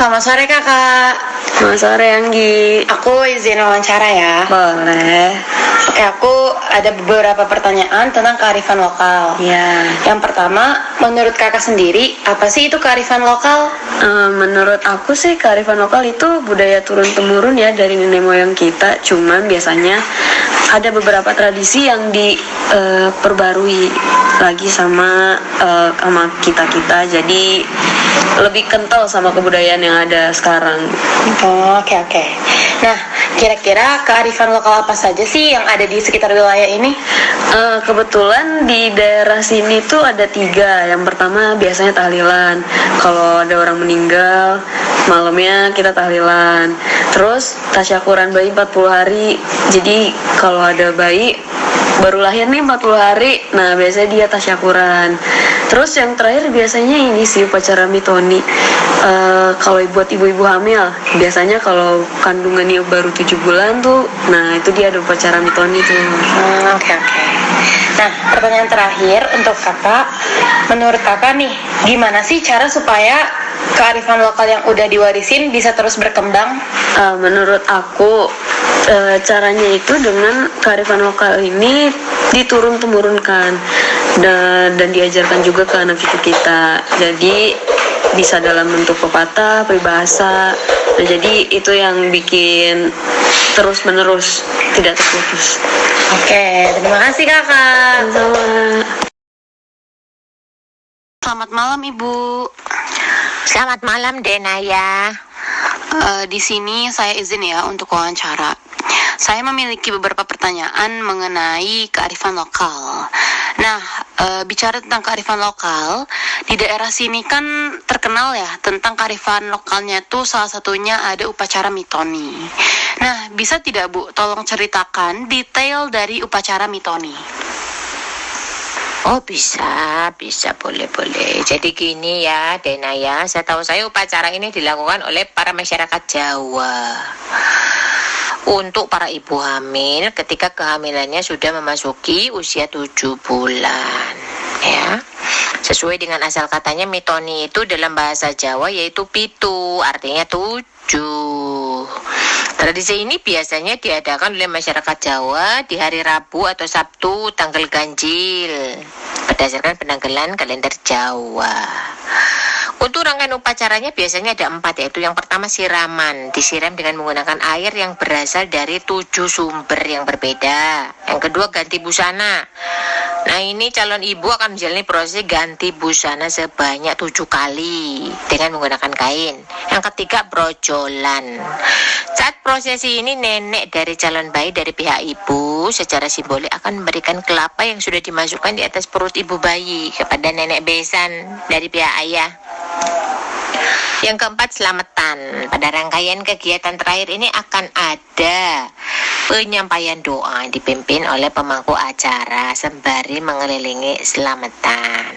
Selamat sore kakak. Selamat sore Anggi. Aku izin wawancara ya. Boleh. Oke, aku ada beberapa pertanyaan tentang kearifan lokal. Ya. Yang pertama, menurut kakak sendiri, apa sih itu kearifan lokal? Menurut aku sih kearifan lokal itu budaya turun-temurun ya dari nenek moyang kita. Cuman biasanya ada beberapa tradisi yang diperbarui lagi sama kita. Jadi lebih kental sama kebudayaan yang ada sekarang. Oke. Nah, kira-kira kearifan lokal apa saja sih yang ada di sekitar wilayah ini? Kebetulan di daerah sini tuh ada 3. Yang pertama biasanya tahlilan. Kalau ada orang meninggal, malamnya kita tahlilan. Terus tasyakuran bayi 40 hari. Jadi kalau ada bayi baru lahir nih 40 hari, nah biasanya dia tasyakuran. Terus yang terakhir biasanya ini sih upacara mitoni. Kalau buat ibu-ibu hamil, biasanya kalau kandungannya baru 7 bulan tuh, nah itu dia ada upacara mitoni tuh. Oke. Nah, pertanyaan terakhir untuk kakak, menurut kakak nih, gimana sih cara supaya kearifan lokal yang udah diwarisin bisa terus berkembang? Menurut aku caranya itu dengan kearifan lokal ini diturun-temurunkan dan diajarkan juga ke anak cucu kita. Jadi bisa dalam bentuk pepatah, peribahasa. Nah, jadi itu yang bikin terus-menerus, tidak terputus. Oke, terima kasih kakak. Sama. Selamat malam Ibu. Selamat malam Denaya. Di sini saya izin ya untuk wawancara. Saya memiliki beberapa pertanyaan mengenai kearifan lokal. Nah, bicara tentang kearifan lokal, di daerah sini kan terkenal ya tentang kearifan lokalnya tuh salah satunya ada upacara mitoni. Nah, bisa tidak Bu, tolong ceritakan detail dari upacara mitoni? Oh bisa, boleh. Jadi gini ya Denaya, setahu saya upacara ini dilakukan oleh para masyarakat Jawa untuk para ibu hamil ketika kehamilannya sudah memasuki usia 7 bulan ya. Sesuai dengan asal katanya mitoni itu dalam bahasa Jawa yaitu pitu, artinya 7. Tradisi ini biasanya diadakan oleh masyarakat Jawa di hari Rabu atau Sabtu tanggal ganjil berdasarkan penanggalan kalender Jawa. Untuk rangkaian upacaranya biasanya ada 4, yaitu yang pertama siraman, disiram dengan menggunakan air yang berasal dari 7 sumber yang berbeda. Yang kedua ganti busana. Nah ini calon ibu akan menjalani proses ganti busana sebanyak 7 kali dengan menggunakan kain. Yang ketiga brojolan. Saat prosesi ini nenek dari calon bayi dari pihak ibu secara simbolik akan memberikan kelapa yang sudah dimasukkan di atas perut ibu bayi kepada nenek besan dari pihak ayah. Yang keempat selamatan. Pada rangkaian kegiatan terakhir ini akan ada penyampaian doa yang dipimpin oleh pemangku acara sembari mengelilingi selamatan.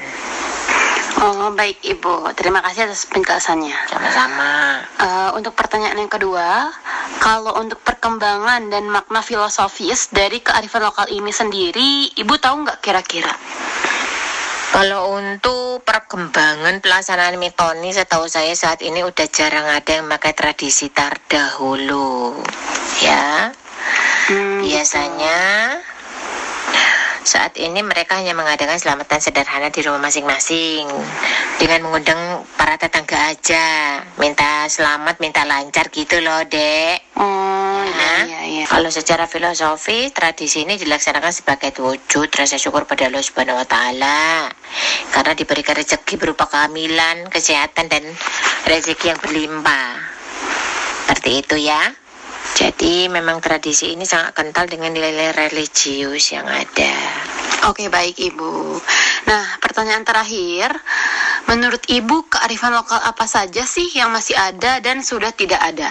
Oh baik Ibu, terima kasih atas penjelasannya. Sama-sama. Untuk pertanyaan yang kedua, kalau untuk perkembangan dan makna filosofis dari kearifan lokal ini sendiri, Ibu tahu nggak kira-kira? Kalau untuk perkembangan pelaksanaan mitoni, setahu saya saat ini udah jarang ada yang pakai tradisi tardahulu ya. Biasanya saat ini mereka hanya mengadakan selamatan sederhana di rumah masing-masing dengan mengundang para tetangga aja, minta selamat, minta lancar gitu loh Dek. Iya. Kalau secara filosofi, tradisi ini dilaksanakan sebagai wujud rasa syukur pada Allah Subhanahu wa Ta'ala karena diberikan rezeki berupa kehamilan, kesehatan dan rezeki yang berlimpah. Seperti itu ya. Jadi memang tradisi ini sangat kental dengan nilai-nilai religius yang ada. Oke baik Ibu. Nah pertanyaan terakhir, menurut Ibu kearifan lokal apa saja sih yang masih ada dan sudah tidak ada?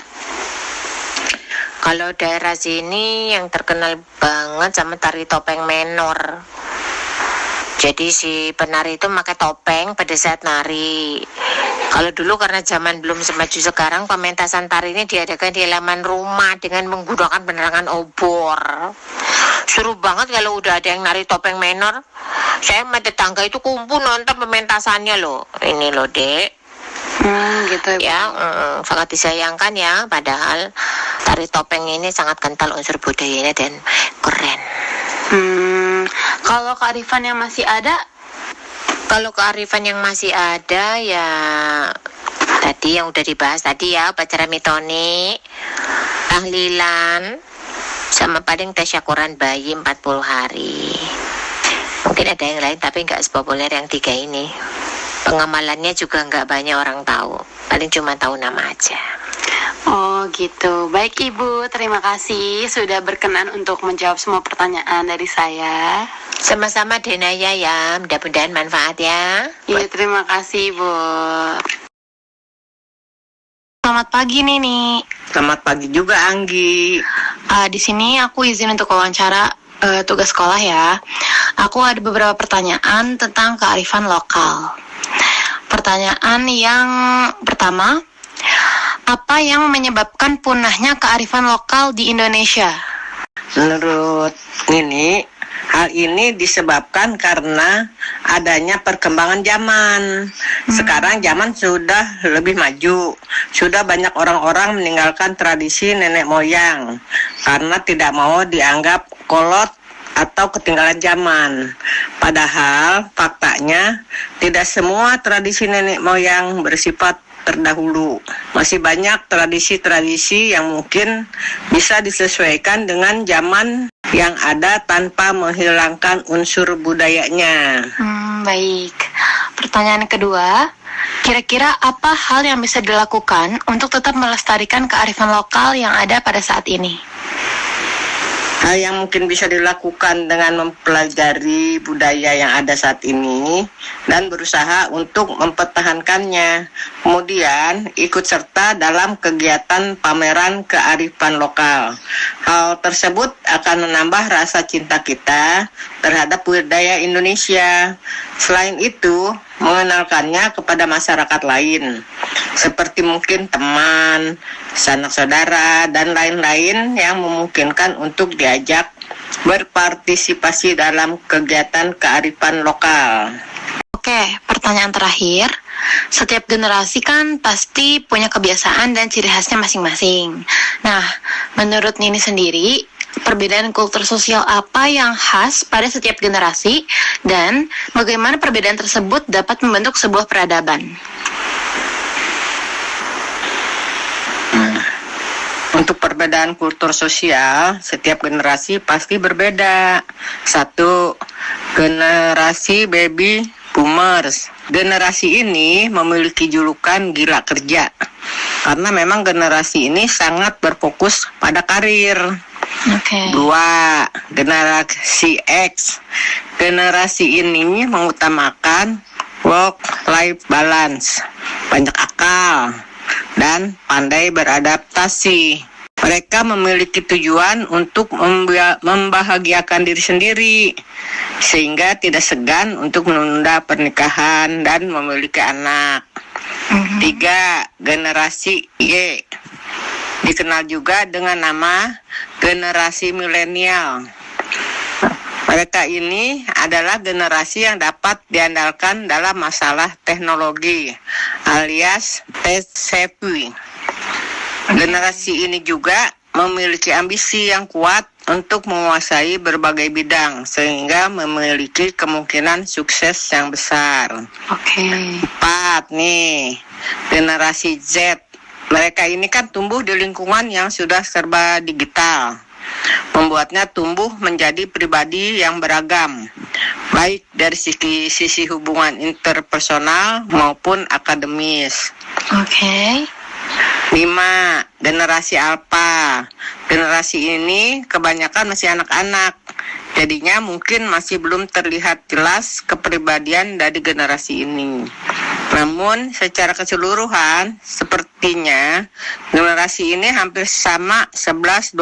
Kalau daerah sini yang terkenal banget sama tari topeng menor. Jadi si penari itu pakai topeng pada saat nari. Kalau dulu karena zaman belum semaju sekarang, pementasan tari ini diadakan di halaman rumah dengan menggunakan penerangan obor. Seru banget kalau udah ada yang nari topeng menor. Saya sama tetangga itu kumpul nonton pementasannya loh. Ini loh Dek. Gitu Ya, sangat disayangkan ya, padahal tari topeng ini sangat kental unsur budayanya dan keren. Kalau kearifan yang masih ada, Kalau kearifan yang masih ada ya tadi yang udah dibahas tadi ya, upacara mitoni, tahlilan, sama paling tasyakuran bayi 40 hari. Mungkin ada yang lain tapi nggak sepopuler yang 3 ini. Pengamalannya juga nggak banyak orang tahu, paling cuma tahu nama aja. oh gitu. Baik Ibu, terima kasih sudah berkenan untuk menjawab semua pertanyaan dari saya. Sama-sama Denaya ya, mudah-mudahan manfaat ya. Iya, terima kasih Bu. Selamat pagi Nini. Selamat pagi juga Anggi. Di sini aku izin untuk wawancara tugas sekolah ya. Aku ada beberapa pertanyaan tentang kearifan lokal. Pertanyaan yang pertama, apa yang menyebabkan punahnya kearifan lokal di Indonesia? Menurut Nini, hal ini disebabkan karena adanya perkembangan zaman. Sekarang zaman sudah lebih maju. Sudah banyak orang-orang meninggalkan tradisi nenek moyang karena tidak mau dianggap kolot atau ketinggalan zaman. Padahal faktanya tidak semua tradisi nenek moyang bersifat terdahulu. Masih banyak tradisi-tradisi yang mungkin bisa disesuaikan dengan zaman yang ada tanpa menghilangkan unsur budayanya. Baik. Pertanyaan kedua, kira-kira apa hal yang bisa dilakukan untuk tetap melestarikan kearifan lokal yang ada pada saat ini? Hal yang mungkin bisa dilakukan dengan mempelajari budaya yang ada saat ini dan berusaha untuk mempertahankannya. Kemudian ikut serta dalam kegiatan pameran kearifan lokal. Hal tersebut akan menambah rasa cinta kita terhadap budaya Indonesia. Selain itu, mengenalkannya kepada masyarakat lain, seperti mungkin teman, sanak saudara, dan lain-lain yang memungkinkan untuk diajak berpartisipasi dalam kegiatan kearifan lokal. Oke, pertanyaan terakhir. Setiap generasi kan pasti punya kebiasaan dan ciri khasnya masing-masing. Nah, menurut Nini sendiri, perbedaan kultur sosial apa yang khas pada setiap generasi dan bagaimana perbedaan tersebut dapat membentuk sebuah peradaban? Untuk perbedaan kultur sosial, setiap generasi pasti berbeda. 1. Generasi baby boomers. Generasi ini memiliki julukan gila kerja karena memang generasi ini sangat berfokus pada karir. 2. Generasi X. Generasi ini mengutamakan work-life balance, banyak akal, dan pandai beradaptasi. Mereka memiliki tujuan untuk membahagiakan diri sendiri, sehingga tidak segan untuk menunda pernikahan dan memiliki anak. 3. Generasi Y. Dikenal juga dengan nama generasi milenial. Mereka ini adalah generasi yang dapat diandalkan dalam masalah teknologi, alias tech savvy. Generasi ini juga memiliki ambisi yang kuat untuk menguasai berbagai bidang, sehingga memiliki kemungkinan sukses yang besar. 4 nih, generasi Z. Mereka ini kan tumbuh di lingkungan yang sudah serba digital, membuatnya tumbuh menjadi pribadi yang beragam, baik dari sisi hubungan interpersonal maupun akademis. 5. Generasi Alpha. Generasi ini kebanyakan masih anak-anak, jadinya mungkin masih belum terlihat jelas kepribadian dari generasi ini. Namun secara keseluruhan sepertinya generasi ini hampir sama 11-12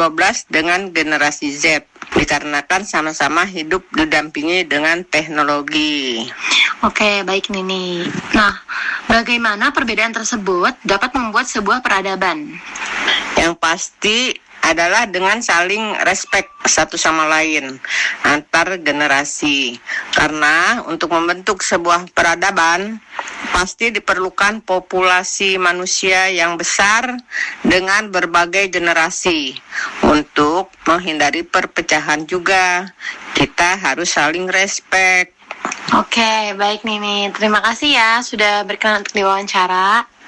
dengan generasi Z, dikarenakan sama-sama hidup didampingi dengan teknologi. Oke, baik Nini. Nah, bagaimana perbedaan tersebut dapat membuat sebuah peradaban? Yang pasti adalah dengan saling respect satu sama lain antar generasi. Karena untuk membentuk sebuah peradaban pasti diperlukan populasi manusia yang besar dengan berbagai generasi. Untuk menghindari perpecahan juga, kita harus saling respect. Oke, baik Nini. Terima kasih ya sudah berkenan untuk diwawancara.